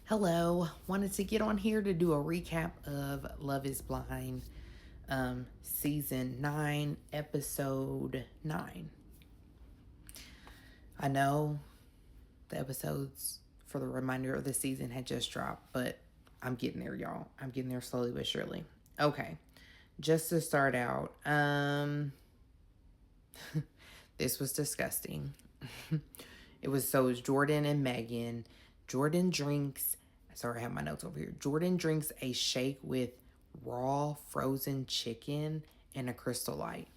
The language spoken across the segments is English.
Hello, wanted to get on here to do a recap of Love is Blind, season 9, episode 9. I know the episodes for the remainder of the season had just dropped, but I'm getting there, y'all. I'm getting there slowly but surely. Okay, just to start out, this was disgusting. It was Jordan and Megan. Jordan drinks, sorry, I have my notes over here. Jordan drinks a shake with raw frozen chicken and a Crystal Light.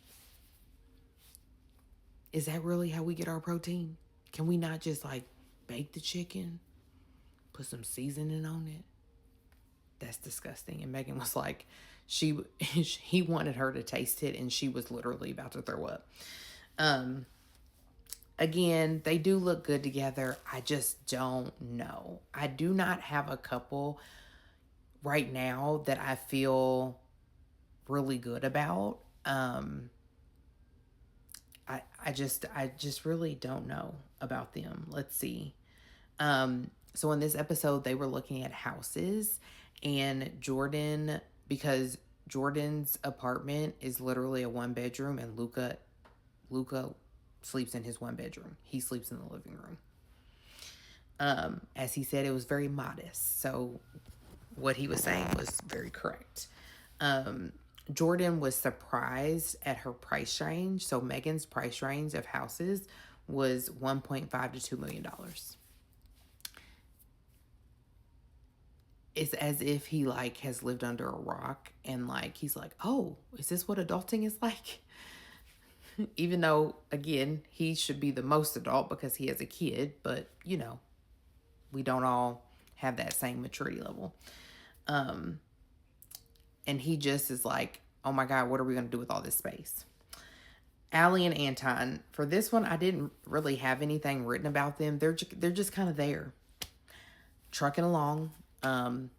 Is that really how we get our protein? Can we not just like bake the chicken, put some seasoning on it? That's disgusting. And Megan was like, he wanted her to taste it, and she was literally about to throw up. Um, Again, they do look good together. I just don't know. I do not have a couple right now that I feel really good about. I just really don't know about them. Let's see. So in this episode, they were looking at houses, and because Jordan's apartment is literally a 1 bedroom, and Luca sleeps in his 1 bedroom. He sleeps in the living room. As he said, it was very modest. So what he was saying was very correct. Um, Jordan was surprised at her price range. So Megan's price range of houses was 1.5 to $2 million. It's as if he like has lived under a rock, and like he's like, oh, is this what adulting is like? Even though, again, he should be the most adult because he has a kid, but we don't all have that same maturity level. Um, and he just is like, oh my God, what are we going to do with all this space? Allie and Anton, for this one, I didn't really have anything written about them. They're just kind of there, trucking along. I'm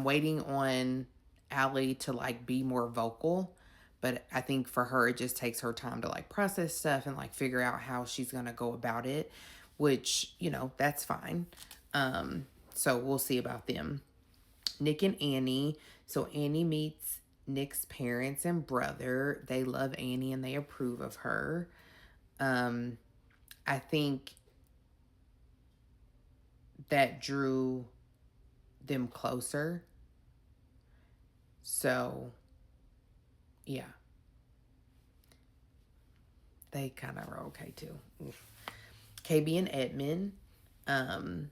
waiting on Allie to like be more vocal, but I think for her it just takes her time to like process stuff and like figure out how she's gonna go about it, which that's fine. So we'll see about them. Nick and Annie. So Annie meets Nick's parents and brother. They love Annie and they approve of her. Um, I think that drew them closer. So, yeah, they kind of are okay too. Oof. KB and Edmund. Um,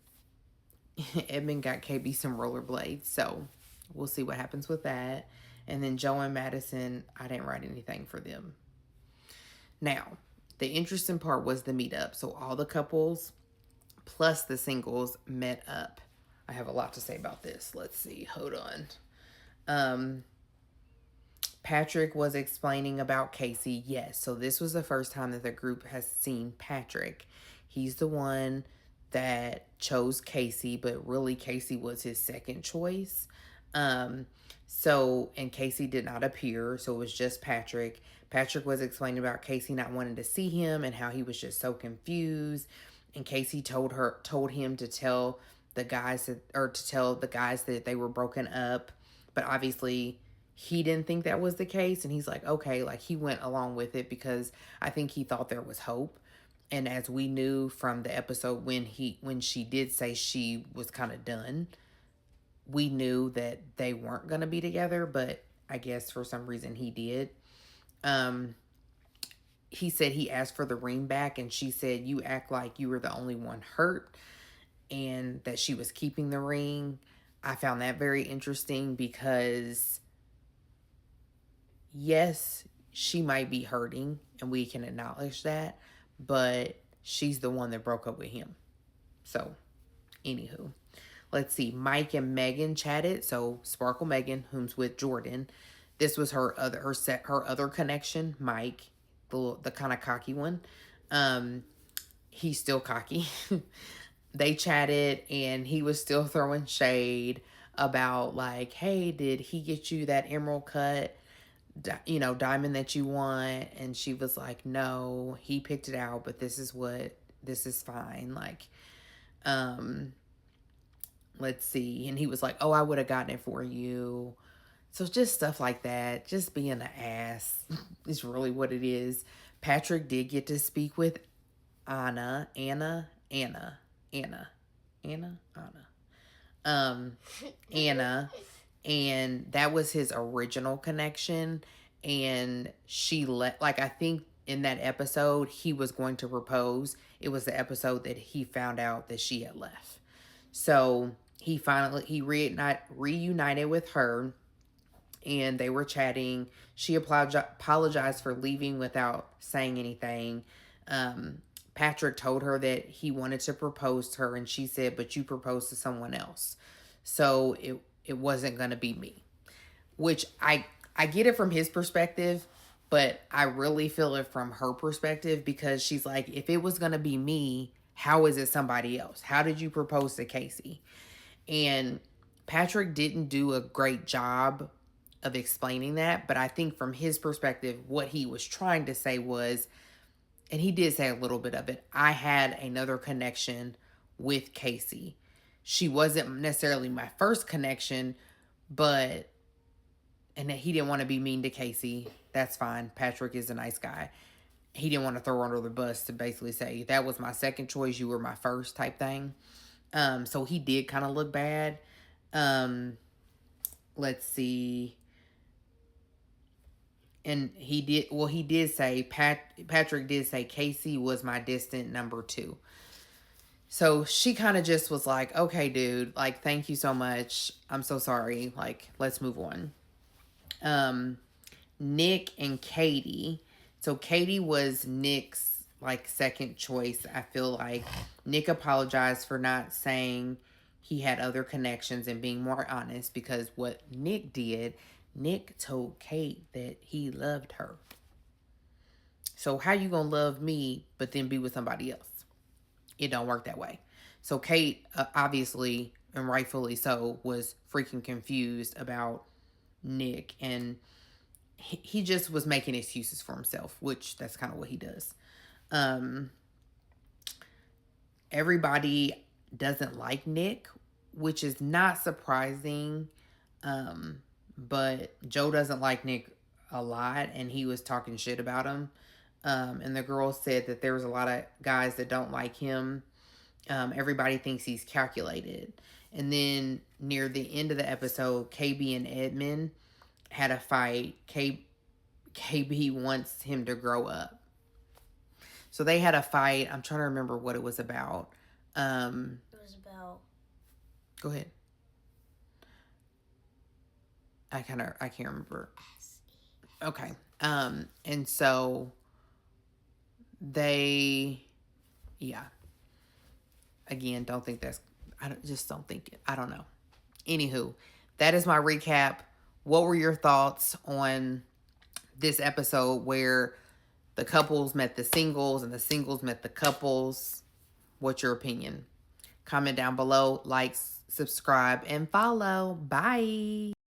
Edmund got KB some rollerblades, so we'll see what happens with that. And then Joe and Madison, I didn't write anything for them. Now, the interesting part was the meetup. So all the couples plus the singles met up. I have a lot to say about this. Let's see. Hold on. Um, Patrick was explaining about Casey. Yes, so this was the first time that the group has seen Patrick. He's the one that chose Casey, but really Casey was his second choice. Um, and Casey did not appear, so it was just Patrick. Patrick was explaining about Casey not wanting to see him and how he was just so confused. And Casey told him to tell the guys that they were broken up, but obviously he didn't think that was the case, and he's like, okay, like he went along with it because I think he thought there was hope. And as we knew from the episode when she did say she was kind of done, we knew that they weren't going to be together, but I guess for some reason he did. Um he said he asked for the ring back, and she said, you act like you were the only one hurt and that she was keeping the ring. I found that very interesting because yes, she might be hurting and we can acknowledge that, but she's the one that broke up with him. So, anywho, let's see. Mike and Megan chatted. So, Sparkle Megan, whom's with Jordan, this was her other connection, Mike, the kind of cocky one. He's still cocky. They chatted and he was still throwing shade about like, hey, did he get you that emerald cut diamond that you want? And she was like, no, he picked it out, but this is fine. Like, let's see. And he was like, oh, I would have gotten it for you. So just stuff like that. Just being an ass is really what it is. Patrick did get to speak with Anna, um, Anna, and that was his original connection. And she like, I think in that episode, he was going to propose. It was the episode that he found out that she had left. So he reunited with her, and they were chatting. She apologized for leaving without saying anything. Patrick told her that he wanted to propose to her, and she said, but you proposed to someone else. So it wasn't going to be me, which I get it from his perspective, but I really feel it from her perspective, because she's like, if it was going to be me, how is it somebody else? How did you propose to Casey? And Patrick didn't do a great job of explaining that, but I think from his perspective, what he was trying to say was, and he did say a little bit of it, I had another connection with Casey. She wasn't necessarily my first connection, but, and he didn't want to be mean to Casey. That's fine. Patrick is a nice guy. He didn't want to throw her under the bus to basically say, that was my second choice, you were my first type thing. So he did kind of look bad. Let's see. And he did say, Patrick did say Casey was my distant number 2. So she kind of just was like, okay, dude, like, thank you so much. I'm so sorry. Like, let's move on. Nick and Katie. So Katie was Nick's, like, second choice. I feel like Nick apologized for not saying he had other connections and being more honest, because what Nick did, Nick told Kate that he loved her. So how you gonna love me but then be with somebody else? It don't work that way. So Kate, obviously and rightfully so, was freaking confused about Nick, and he just was making excuses for himself, which that's kind of what he does. Everybody doesn't like Nick, which is not surprising. But Joe doesn't like Nick a lot, and he was talking shit about him. And the girl said that there was a lot of guys that don't like him. Everybody thinks he's calculated. And then near the end of the episode, KB and Edmund had a fight. KB wants him to grow up. So they had a fight. I'm trying to remember what it was about. It was about... Go ahead. I can't remember. Okay. And so they, yeah. Again, don't think that's, don't think it. I don't know. Anywho, that is my recap. What were your thoughts on this episode where the couples met the singles and the singles met the couples? What's your opinion? Comment down below, like, subscribe, and follow. Bye.